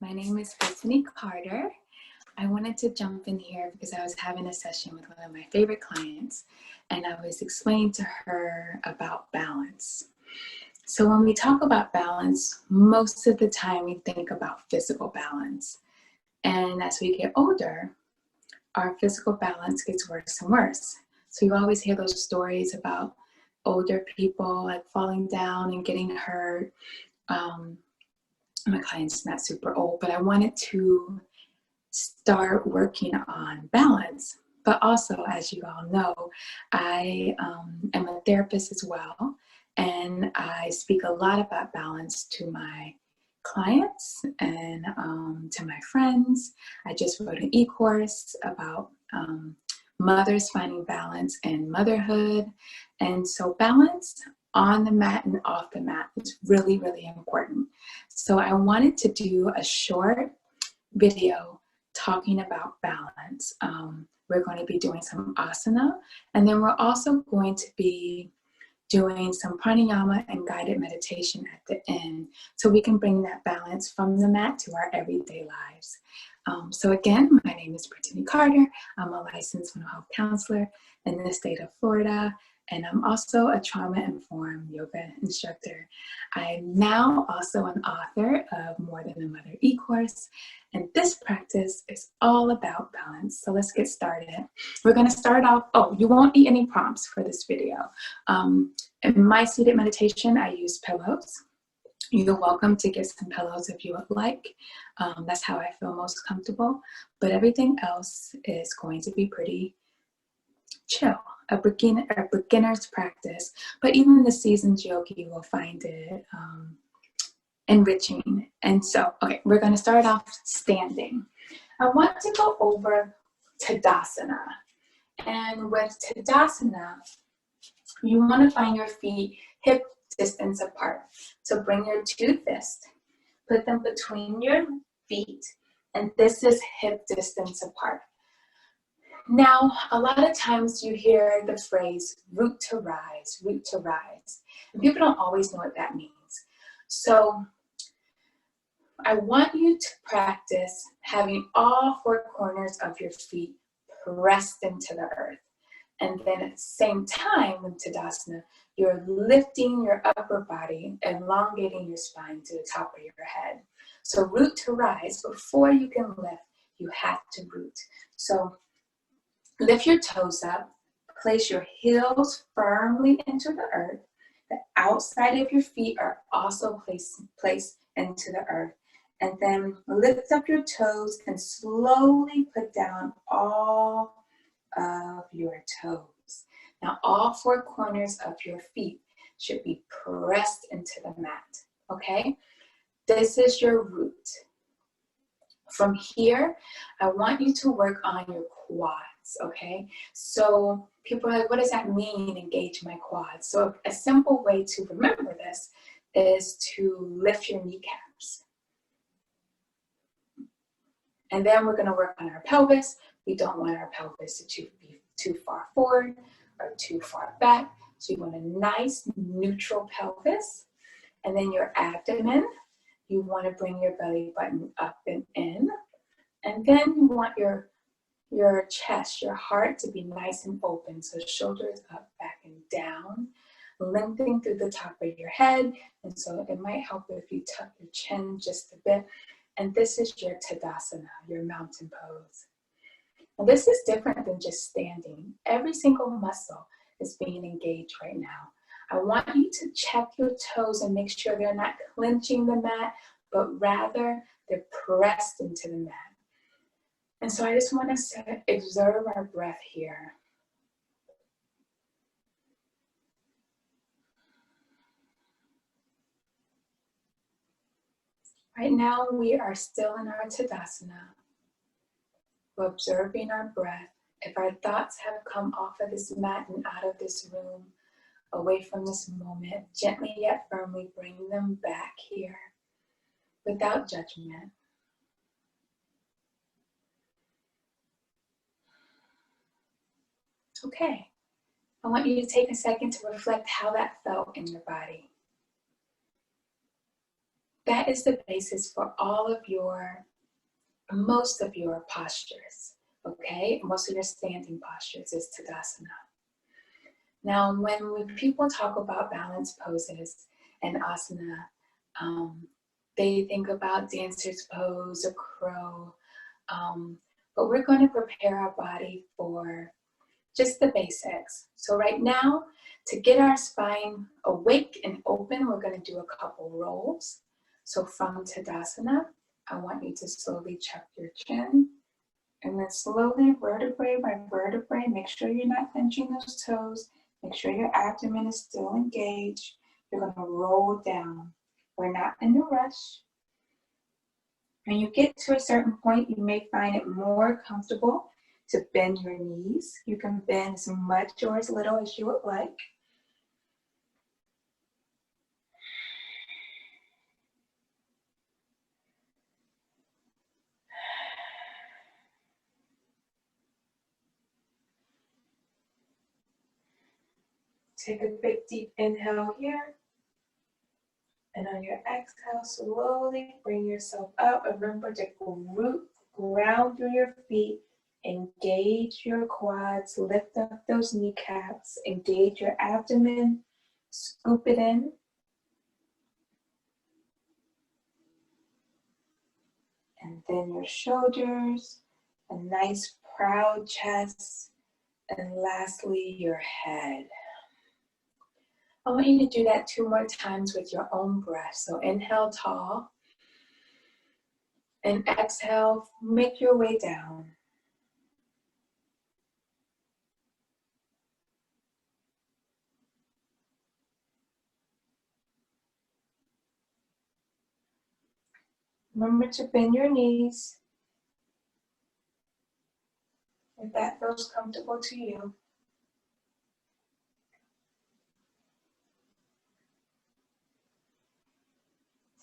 My name is Brittany Carter. I wanted to jump in here because I was having a session with one of my favorite clients and I was explaining to her about balance. So when we talk about balance, most of the time we think about physical balance. And as we get older, our physical balance gets worse and worse. So you always hear those stories about older people like falling down and getting hurt. My client's not super old, but I wanted to start working on balance. But also, as you all know, I am a therapist as well, and I speak a lot about balance to my clients and to my friends. I just wrote an e-course about mothers finding balance in motherhood. And so balance on the mat and off the mat is really, really important. So I wanted to do a short video talking about balance. We're going to be doing some asana, and then we're also going to be doing some pranayama and guided meditation at the end, so we can bring that balance from the mat to our everyday lives. So again, my name is Brittany Carter. I'm a licensed mental health counselor in the state of Florida, and I'm also a trauma-informed yoga instructor. I'm now also an author of More Than a Mother e-course, and this practice is all about balance. So let's get started. We're going to start off, you won't need any prompts for this video. In my seated meditation, I use pillows. You're welcome to get some pillows if you would like. That's how I feel most comfortable. But everything else is going to be pretty chill, a beginner's practice. But even the seasoned yogi will find it enriching. And so, okay, we're going to start off standing. I want to go over Tadasana. And with Tadasana, you want to find your feet hip distance apart. So bring your two fists, put them between your feet, and this is hip distance apart. Now, a lot of times you hear the phrase root to rise, root to rise. And people don't always know what that means. So I want you to practice having all four corners of your feet pressed into the earth. And then at the same time with Tadasana, you're lifting your upper body, elongating your spine to the top of your head. So root to rise, before you can lift, you have to root. So lift your toes up, place your heels firmly into the earth. The outside of your feet are also placed into the earth. And then lift up your toes and slowly put down all of your toes. Now all four corners of your feet should be pressed into the mat, okay? This is your root. From here, I want you to work on your quads, okay? So people are like, what does that mean, engage my quads? So a simple way to remember this is to lift your kneecaps. And then we're gonna work on our pelvis. We don't want our pelvis to be too far forward or too far back. So you want a nice neutral pelvis. And then your abdomen, you want to bring your belly button up and in. And then you want your chest, your heart to be nice and open. So shoulders up, back, and down. Lengthening through the top of your head. And so it might help if you tuck your chin just a bit. And this is your Tadasana, your mountain pose. And this is different than just standing. Every single muscle is being engaged right now. I want you to check your toes and make sure they're not clenching the mat, but rather they're pressed into the mat. And so I just want us to observe our breath here. Right now we are still in our Tadasana. We're observing our breath. If our thoughts have come off of this mat and out of this room, away from this moment, gently yet firmly bring them back here without judgment. Okay, I want you to take a second to reflect how that felt in your body. that is the basis for most of your postures, okay? Most of your standing postures is Tadasana. Now, when people talk about balance poses and asana, they think about dancer's pose, a crow, but we're going to prepare our body for just the basics. So right now, to get our spine awake and open, we're going to do a couple rolls. So from Tadasana, I want you to slowly chuck your chin, and then slowly, vertebrae by vertebrae, make sure you're not clenching those toes. Make sure your abdomen is still engaged. You're going to roll down. We're not in a rush. When you get to a certain point, you may find it more comfortable to bend your knees. You can bend as much or as little as you would like. Take a big deep inhale here. And on your exhale, slowly bring yourself up. Remember to ground through your feet. Engage your quads. Lift up those kneecaps. Engage your abdomen. Scoop it in. And then your shoulders. A nice proud chest. And lastly, your head. I want you to do that 2 more times with your own breath. So inhale tall. And exhale, make your way down. Remember to bend your knees if that feels comfortable to you.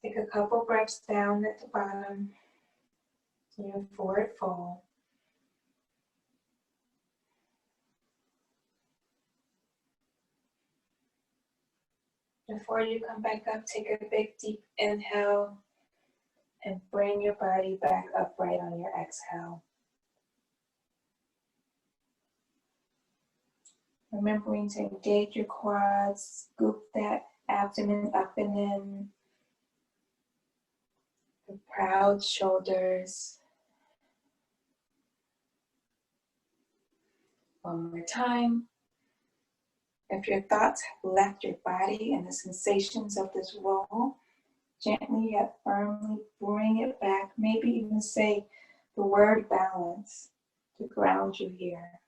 Take a couple breaths down at the bottom. Your forward fold. Before you come back up, take a big deep inhale and bring your body back upright on your exhale. Remembering to engage your quads, scoop that abdomen up and in. The proud shoulders. One more time. If your thoughts have left your body and the sensations of this roll, gently yet firmly bring it back. Maybe even say the word balance to ground you here.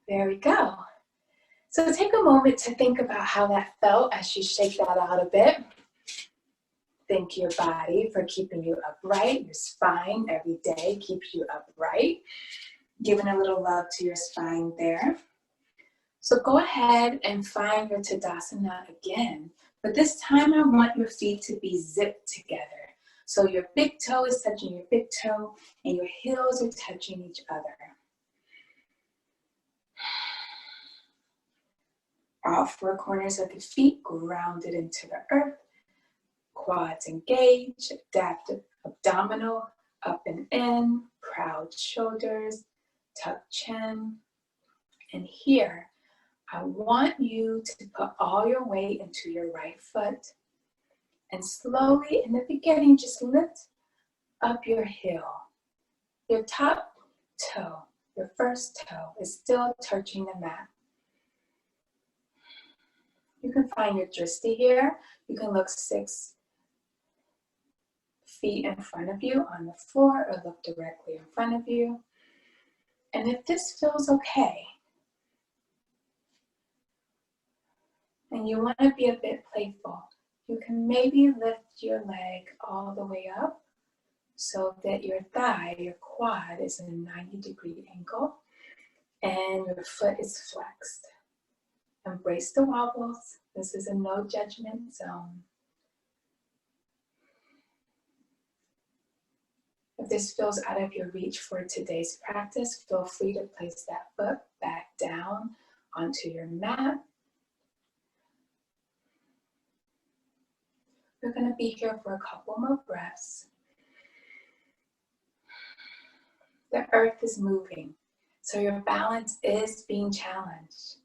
There we go. So take a moment to think about how that felt as you shake that out a bit. Thank your body for keeping you upright. Your spine every day keeps you upright. Giving a little love to your spine there. So go ahead and find your Tadasana again. But this time I want your feet to be zipped together. So your big toe is touching your big toe and your heels are touching each other. All 4 corners of the feet grounded into the earth. Quads engaged, adaptive abdominal, up and in, proud shoulders, tucked chin. And here, I want you to put all your weight into your right foot. And slowly, in the beginning, just lift up your heel. Your top toe, your first toe, is still touching the mat. You can find your Drishti here. You can look 6 feet in front of you on the floor or look directly in front of you. And if this feels okay, and you want to be a bit playful, you can maybe lift your leg all the way up so that your thigh, your quad, is in a 90-degree angle and your foot is flexed. Embrace the wobbles. This is a no judgment zone. If this feels out of your reach for today's practice, feel free to place that foot back down onto your mat. We're going to be here for a couple more breaths. The earth is moving, so your balance is being challenged.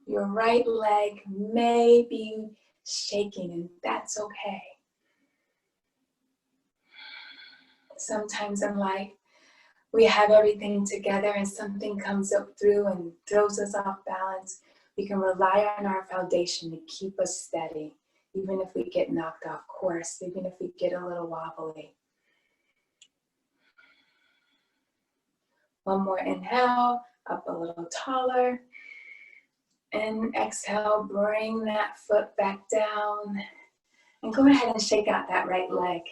Your right leg may be shaking, and that's okay. Sometimes in life, we have everything together and something comes up through and throws us off balance. We can rely on our foundation to keep us steady, even if we get knocked off course, even if we get a little wobbly. One more inhale, up a little taller. And exhale, bring that foot back down. And go ahead and shake out that right leg.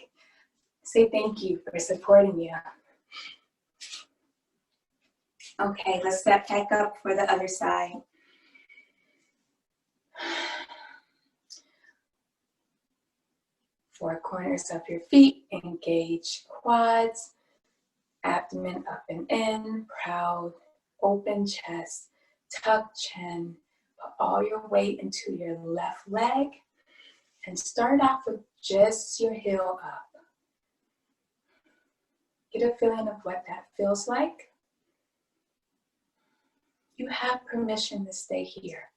Say thank you for supporting you. Okay, let's step back up for the other side. Four corners of your feet, engage quads, abdomen up and in, proud, open chest, tuck chin, put all your weight into your left leg, and start off with just your heel up. Get a feeling of what that feels like. You have permission to stay here,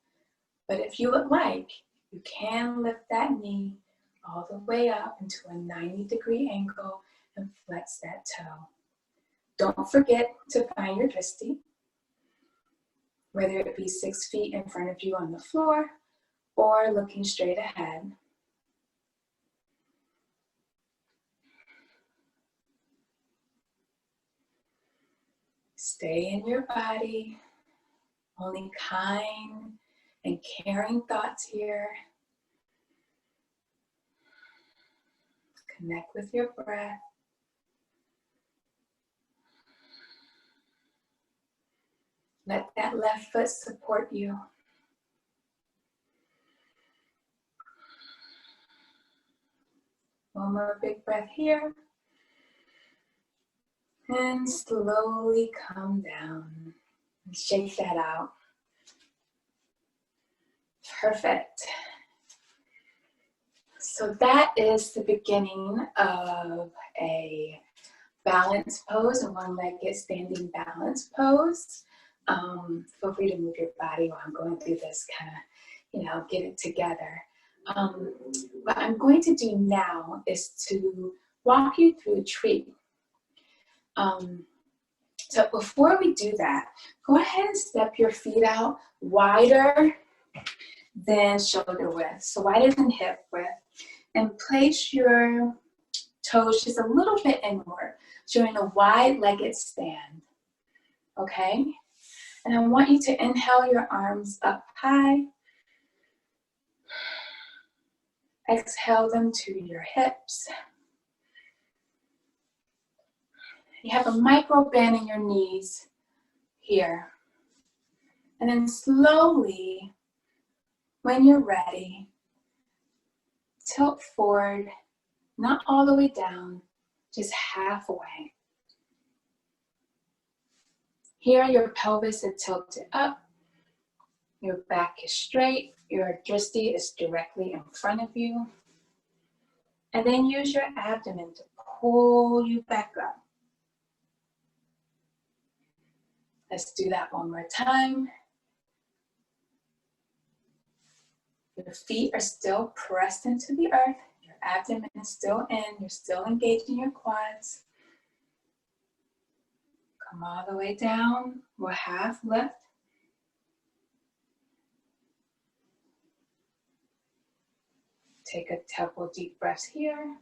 but if you would like, you can lift that knee all the way up into a 90-degree angle and flex that toe. Don't forget to find your Drishti, whether it be 6 feet in front of you on the floor or looking straight ahead. Stay in your body, only kind and caring thoughts here. Connect with your breath. Let that left foot support you. One more big breath here. And slowly come down. And shake that out. Perfect. So that is the beginning of a balance pose, a one-legged standing balance pose. Feel free to move your body while I'm going through this, kind of, get it together. What I'm going to do now is to walk you through a tree. So before we do that, go ahead and step your feet out wider than shoulder width, so wider than hip width, and place your toes just a little bit inward, showing a wide-legged stand, okay? And I want you to inhale your arms up high. Exhale them to your hips. You have a micro bend in your knees here. And then slowly, when you're ready, tilt forward, not all the way down, just halfway. Here, your pelvis is tilted up, your back is straight, your Drishti is directly in front of you. And then use your abdomen to pull you back up. Let's do that one more time. Your feet are still pressed into the earth. Your abdomen is still in. You're still engaging your quads. Come all the way down. We'll half lift. Take a couple deep breaths here.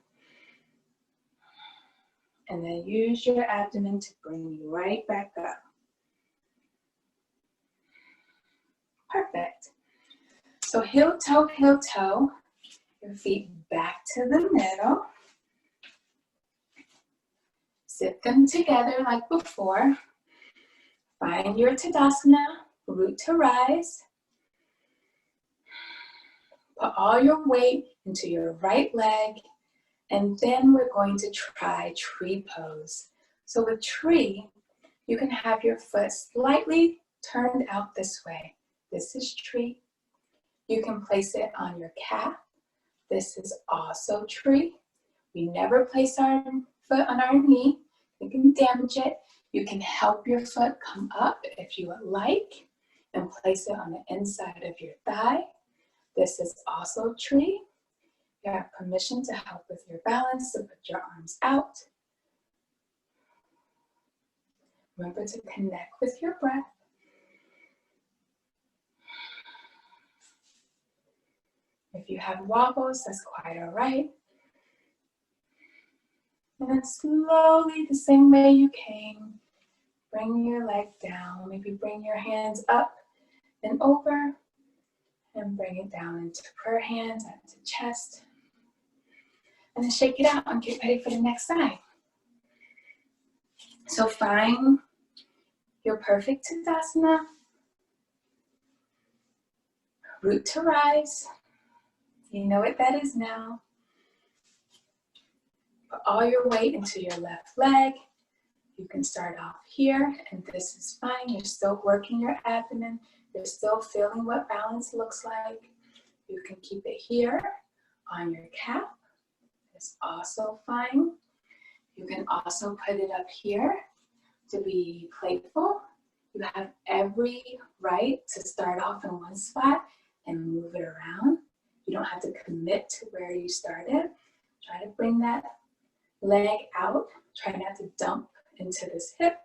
And then use your abdomen to bring you right back up. Perfect. So heel toe, Your feet back to the middle. Sit them together like before. Find your Tadasana, root to rise. Put all your weight into your right leg, and then we're going to try tree pose. So with tree, you can have your foot slightly turned out this way. This is tree. You can place it on your calf. This is also tree. We never place our foot on our knee. You can damage it. You can help your foot come up if you would like and place it on the inside of your thigh. This is also tree. You have permission to help with your balance, to put your arms out. Remember to connect with your breath. If you have wobbles, that's quite all right. And then slowly, the same way you came, bring your leg down. Maybe bring your hands up and over, and bring it down into prayer hands, into chest. And then shake it out and get ready for the next side. So find your perfect Tadasana. Root to rise. You know what that is now. Put all your weight into your left leg. You can start off here, and this is fine. You're still working your abdomen. You're still feeling what balance looks like. You can keep it here on your calf. It's also fine. You can also put it up here to be playful. You have every right to start off in one spot and move it around. You don't have to commit to where you started. Try to bring that leg out. Try not to dump into this hip.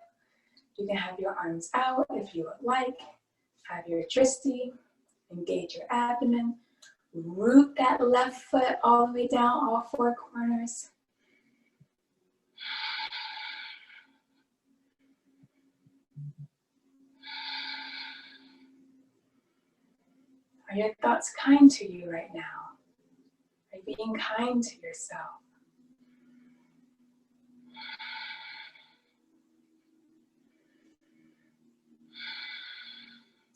You can have your arms out if you would like. Have your Drishti. Engage your abdomen. Root that left foot all the way down, all four corners. Are your thoughts kind to you right now? Are you being kind to yourself?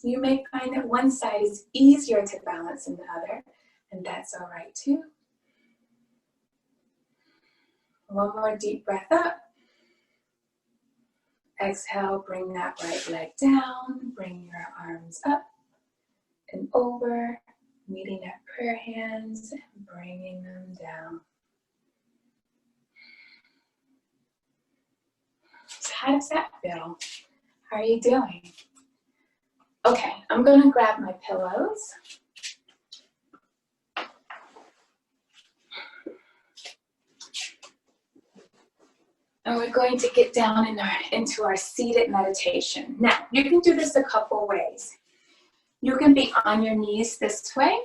You may find that one side is easier to balance than the other, and that's all right too. One more deep breath up. Exhale, bring that right leg down. Bring your arms up and over, meeting at prayer hands and bringing them down. So how does that feel? How are you doing? Okay, I'm going to grab my pillows. And we're going to get down into our seated meditation. Now, you can do this a couple ways. You can be on your knees this way.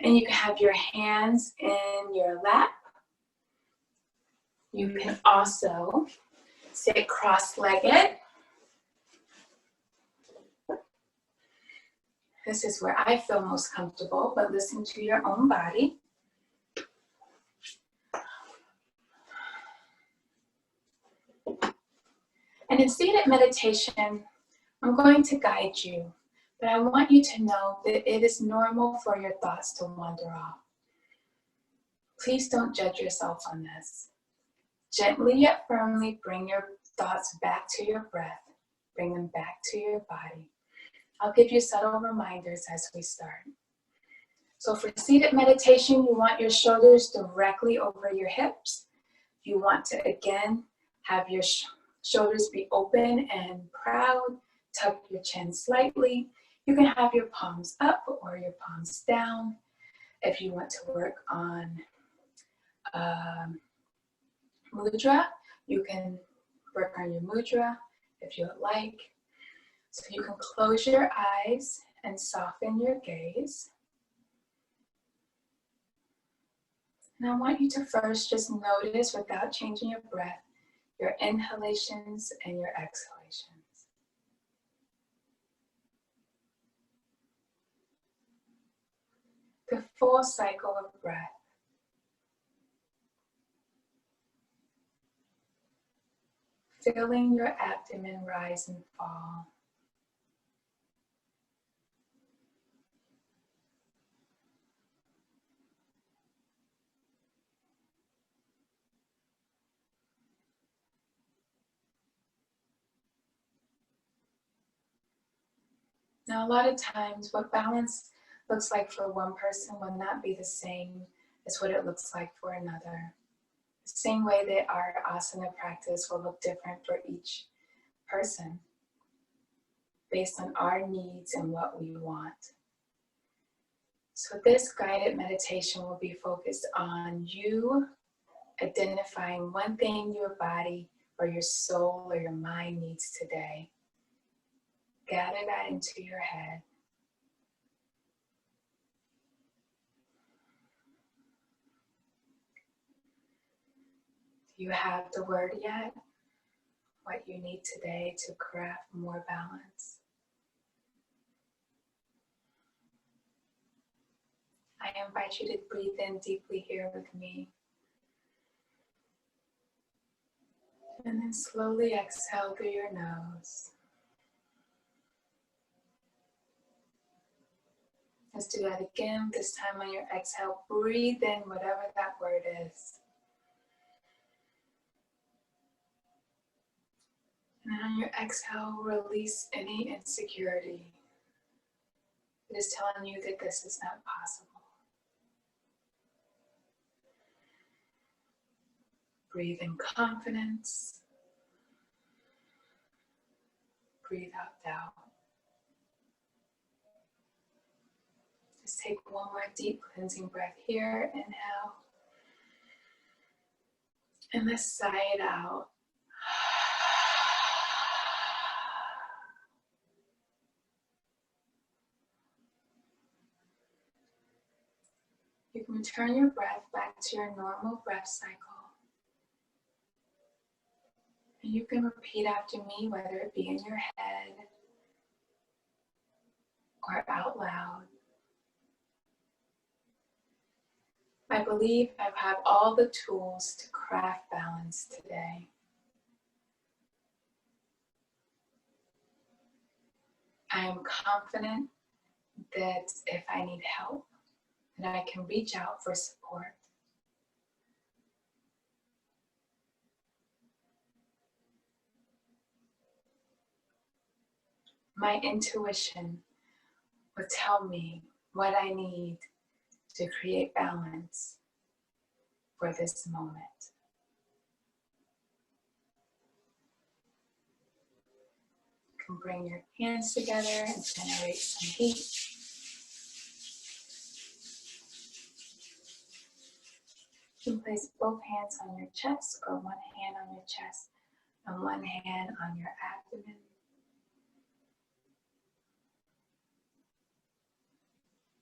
And you can have your hands in your lap. You can also sit cross-legged. This is where I feel most comfortable, but listen to your own body. And in seated meditation, I'm going to guide you, but I want you to know that it is normal for your thoughts to wander off. Please don't judge yourself on this. Gently yet firmly bring your thoughts back to your breath. Bring them back to your body. I'll give you subtle reminders as we start. So for seated meditation, you want your shoulders directly over your hips. You want to, again, have your shoulders be open and proud. Tuck your chin slightly. You can have your palms up or your palms down. If you want to work on mudra, you can work on your mudra if you would like. So you can close your eyes and soften your gaze. And I want you to first just notice, without changing your breath, your inhalations and your exhalations. the full cycle of breath. Feeling your abdomen rise and fall. Now, a lot of times what balance looks like for one person will not be the same as what it looks like for another. The same way that our asana practice will look different for each person based on our needs and what we want. So this guided meditation will be focused on you identifying one thing your body or your soul or your mind needs today. Gather that into your head. Do you have the word yet? What you need today to craft more balance? I invite you to breathe in deeply here with me. And then slowly exhale through your nose. Let's do that again. This time on your exhale, breathe in whatever that word is. And on your exhale, release any insecurity. It is telling you that this is not possible. Breathe in confidence. Breathe out doubt. Just take one more deep cleansing breath here. Inhale. And let's sigh it out. You can return your breath back to your normal breath cycle. And you can repeat after me, whether it be in your head or out loud. I believe I have all the tools to craft balance today. I am confident that if I need help, that I can reach out for support. My intuition will tell me what I need to create balance for this moment. You can bring your hands together and generate some heat. You can place both hands on your chest or one hand on your chest and one hand on your abdomen.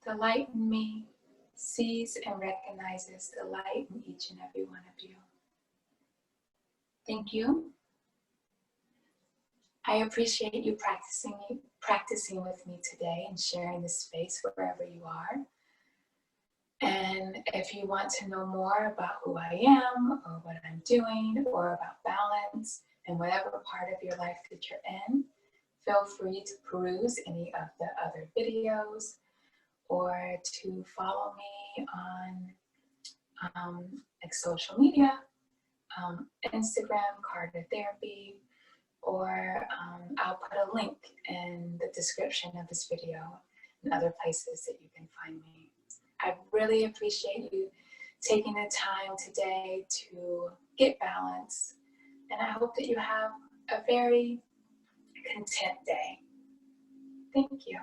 The light in me sees and recognizes the light in each and every one of you. Thank you. I appreciate you practicing with me today and sharing this space wherever you are. And if you want to know more about who I am or what I'm doing or about balance and whatever part of your life that you're in, feel free to peruse any of the other videos or to follow me on like social media, Instagram, Carter Therapy, or I'll put a link in the description of this video and other places that you can find me. I really appreciate you taking the time today to get balance, and I hope that you have a very content day. Thank you.